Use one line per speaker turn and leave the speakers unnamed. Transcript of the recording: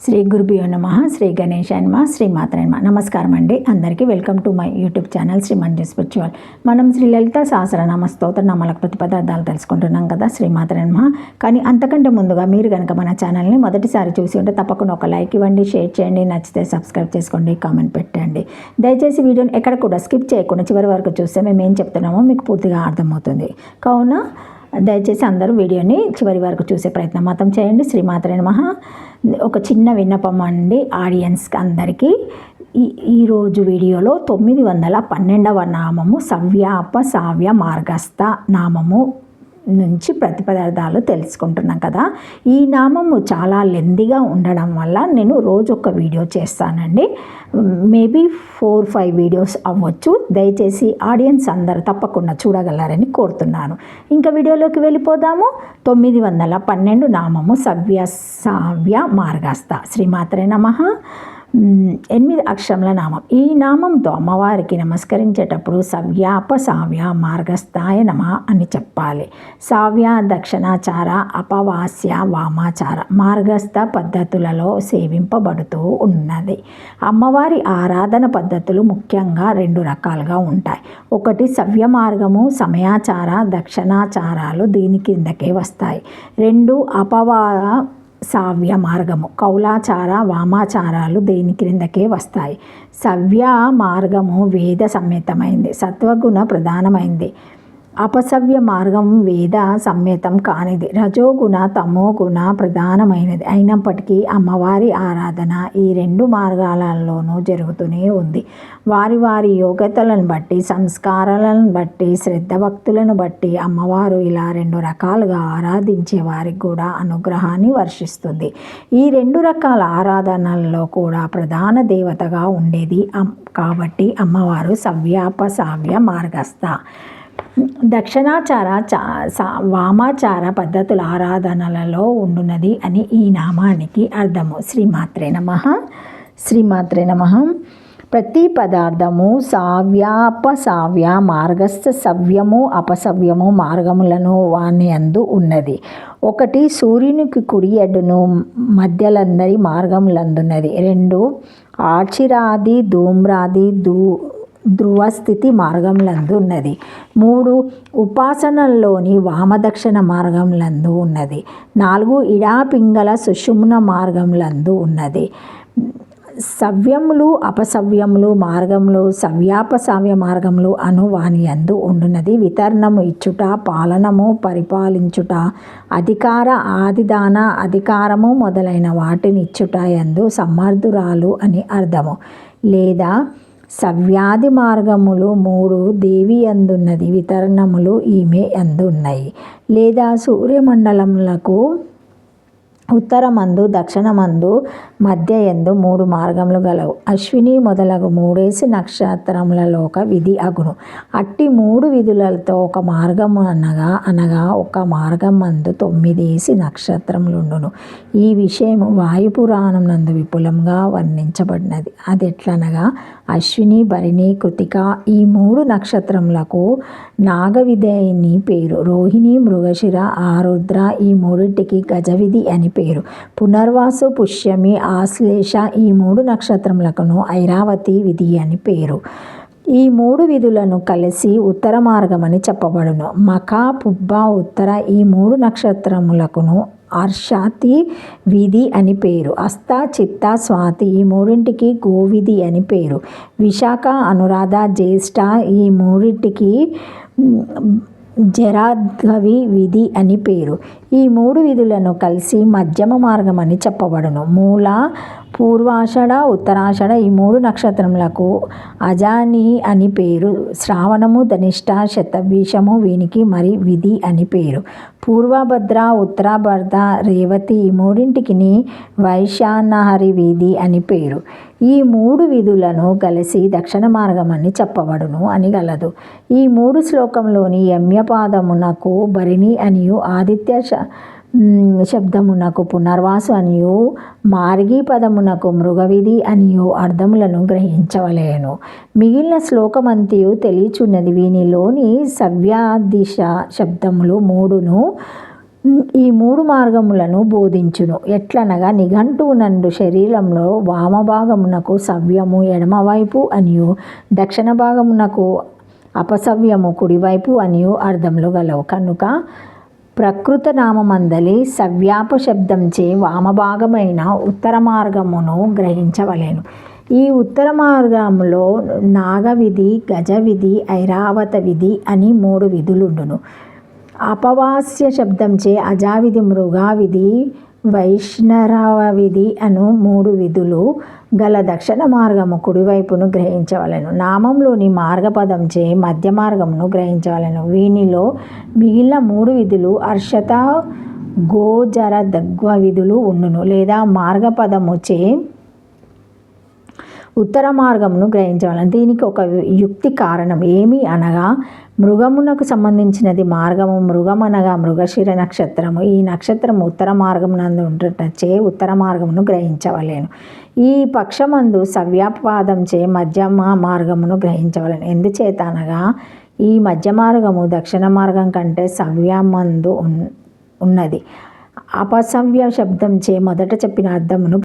శ్రీ గురుభ్యో నమః. శ్రీ గణేశాయ నమః. శ్రీ మాత్రే నమః. నమస్కారం అండి అందరికీ. Welcome to my YouTube channel Shri Manju spiritual. మనం శ్రీ లలిత సహస్రనామ స్తోత్ర నామాల ప్రతిపదార్థాలు తెలుసుకుంటున్నాం కదా, శ్రీ మాత్రే నమః. కానీ అంతకంటే ముందుగా మీరు కనుక మన ఛానల్ని మొదటిసారి చూసి ఉంటే తప్పకుండా ఒక లైక్ ఇవ్వండి, షేర్ చేయండి, నచ్చితే సబ్స్క్రైబ్ చేసుకోండి, కామెంట్ పెట్టండి. దయచేసి వీడియోని ఎక్కడ కూడా స్కిప్ చేయకుండా చివరి వరకు చూస్తే మేము ఏం చెప్తున్నామో మీకు పూర్తిగా అర్థమవుతుంది. కావున దయచేసి అందరూ వీడియోని చివరి వరకు చూసే ప్రయత్నం మాత్రం చేయండి. శ్రీమాత్రే నమః. ఒక చిన్న విన్నపం అండి ఆడియన్స్కి అందరికీ. ఈరోజు వీడియోలో 912వ నామము సవ్యాపసావ్య మార్గస్థ నామము నుంచి ప్రతిపదార్థాలు తెలుసుకుంటున్నాం కదా. ఈ నామము చాలా లెందీగా ఉండడం వల్ల నేను రోజు ఒక వీడియో చేస్తానండి. మేబీ 4-5 వీడియోస్ అవ్వచ్చు. దయచేసి ఆడియన్స్ అందరూ తప్పకుండా చూడగలరని కోరుతున్నాను. ఇంకా వీడియోలోకి వెళ్ళిపోదాము. 912 నామము సవ్యాసావ్య మార్గస్థ. శ్రీమాత్రే నమః. 8 అక్షరముల నామం. ఈ నామంతో అమ్మవారికి నమస్కరించేటప్పుడు సవ్యాపసావ్య మార్గస్థాయ నమః అని చెప్పాలి. సావ్య దక్షిణాచార, అపవాస్య వామాచార మార్గస్థ పద్ధతులలో సేవింపబడుతూ ఉన్నది. అమ్మవారి ఆరాధన పద్ధతులు ముఖ్యంగా 2 రకాలుగా ఉంటాయి. ఒకటి సవ్య మార్గము, సమయాచార, దక్షిణాచారాలు దీని కిందకే వస్తాయి. 2 సావ్య మార్గము, కౌలాచార, వామాచారాలు దేని క్రిందకే వస్తాయి. సవ్య మార్గము వేద సమ్మేతమైంది, సత్వగుణ ప్రధానమైంది. అపసవ్య మార్గం వేద సమ్మేతం కానిది, రజోగుణ తమోగుణ ప్రధానమైనది. అయినప్పటికీ అమ్మవారి ఆరాధన ఈ 2 మార్గాలలోనూ జరుగుతూనే ఉంది. వారి వారి యోగ్యతలను బట్టి, సంస్కారాలను బట్టి, శ్రద్ధ భక్తులను బట్టి అమ్మవారు ఇలా 2 రకాలుగా ఆరాధించే వారికి కూడా అనుగ్రహాన్ని వర్షిస్తుంది. ఈ 2 రకాల ఆరాధనల్లో కూడా ప్రధాన దేవతగా ఉండేది కాబట్టి అమ్మవారు సవ్యాపసావ్య మార్గస్థ. దక్షిణాచార, వామాచార పద్ధతుల ఆరాధనలలో ఉండున్నది అని ఈ నామానికి అర్థము. శ్రీమాత్రే నమః. శ్రీమాత్రే నమః. ప్రతి పదార్థము సావ్యాపసావ్య మార్గస్థ సవ్యము అపసవ్యము మార్గములను వాని అందు ఉన్నది. ఒకటి సూర్యునికి కుడి ఎడ్డును మధ్యలందరి మార్గములందున్నది. 2 ఆర్చిరాది ధూమ్రాది ధ్రువస్థితి మార్గంలందు ఉన్నది. 3 ఉపాసనల్లోని వామదక్షిణ మార్గంలందు ఉన్నది. 4 ఇడాపింగళ సుషుమ్న మార్గంలందు ఉన్నది. సవ్యములు అపసవ్యములు మార్గములు సవ్యాపసావ్య మార్గములు అను వాని యందు ఉండున్నది. వితరణము ఇచ్చుట, పాలనము పరిపాలించుట, అధికార ఆదిదాన అధికారము మొదలైన వాటిని ఇచ్చుట యందు సమర్థురాలు అని అర్థము. లేదా సవ్యాది మార్గములు 3 దేవి అందున్నది, వితరణములు ఈమె అందున్నాయి. లేదా సూర్యమండలములకు ఉత్తరమందు దక్షిణమందు మధ్య యందు 3 మార్గములు గలవు. అశ్విని మొదలగు 3 నక్షత్రములలోక విధి అగును. అట్టి 3 విధులతో ఒక మార్గము అనగా ఒక మార్గం మందు 9 నక్షత్రములుండును. ఈ విషయం వాయుపురాణం నందు విపులంగా వర్ణించబడినది. అదెట్లనగా అశ్విని, భరణి, కృతిక ఈ 3 నక్షత్రములకు నాగవిధి పేరు. రోహిణి, మృగశిర, ఆరుద్ర ఈ 3టికి గజవిధి అని పేరు. పునర్వాసు, పుష్యమి, ఆశ్లేష ఈ 3 నక్షత్రములకును ఐరావతి విధి అని పేరు. ఈ 3 విధులను కలిసి ఉత్తర మార్గమని చెప్పబడును. మఖ, పుబ్బ, ఉత్తర ఈ 3 నక్షత్రములకును అర్షాతి విధి అని పేరు. హస్త, చిత్త, స్వాతి ఈ 3టికి గోవిధి అని పేరు. విశాఖ, అనురాధ, జ్యేష్ఠ ఈ 3టికి జరాద్గవి విధి అని పేరు. ఈ 3 విధులను కలిసి మధ్యమ మార్గం అని చెప్పబడును. మూల, పూర్వాషాఢ, ఉత్తరాషాఢ ఈ 3 నక్షత్రములకు అజాని అని పేరు. శ్రావణము, ధనిష్ట, శతభిషము వీనికి మరి విధి అని పేరు. పూర్వభద్ర, ఉత్తరాభద్ర, రేవతి ఈ 3టికి వైశానహరి విధి అని పేరు. ఈ 3 విధులను కలిసి దక్షిణ మార్గం అని చెప్పబడును అని గలదు. ఈ 3 శ్లోకంలోని యమ్యపాదమునకు భరిణి అనియు, ఆదిత్య శబ్దమునకు పునర్వాసు అనియు, మార్గీ పదమునకు మృగవిధి అనియు అర్థములను గ్రహించవలేను. మిగిలిన శ్లోకమంతియు తెలియచున్నది. వీనిలోని సవ్యాదిశ శబ్దములు 3ను ఈ మూడు మార్గములను బోధించును. ఎట్లనగా నిఘంటువు నందు శరీరంలో వామభాగమునకు సవ్యము ఎడమవైపు అనియు దక్షిణ భాగమునకు అపసవ్యము కుడివైపు అనియు అర్థములు గలవు. కనుక ప్రకృత నామందలి సవ్యాప శబ్దంచే వామభాగమైన ఉత్తర మార్గమును గ్రహించవలెను. ఈ ఉత్తర మార్గంలో నాగవిధి, గజవిధి, ఐరావత విధి అని 3 విధులుండును. అపవాస్య శబ్దంచే అజావిధి, మృగావిధి, వైష్ణవ విధి అను 3 విధులు గల దక్షిణ మార్గము కుడివైపును గ్రహించవలెను. నామంలోని మార్గపదంచే మధ్య మార్గమును గ్రహించవలెను. వీనిలో మిగిలిన 3 విధులు అర్షత, గోచర, దగ్వ విధులు ఉండును. లేదా మార్గపదముచే ఉత్తర మార్గమును గ్రహించవలెను. దీనికి ఒక యుక్తి కారణం ఏమి అనగా మృగమునకు సంబంధించినది మార్గము. మృగమనగా మృగశిర నక్షత్రము. ఈ నక్షత్రము ఉత్తర మార్గమునందు ఉండుటచే ఉత్తర మార్గమును గ్రహించవలెను. ఈ పక్షమందు సవ్యాపాదంచే మధ్యమ మార్గమును గ్రహించవలెను. ఎందుచేత అనగా ఈ మధ్య మార్గము దక్షిణ మార్గం కంటే సవ్యమందు ఉన్నది. అపసవ్య శబ్దంచే మొదట చెప్పిన అర్థమును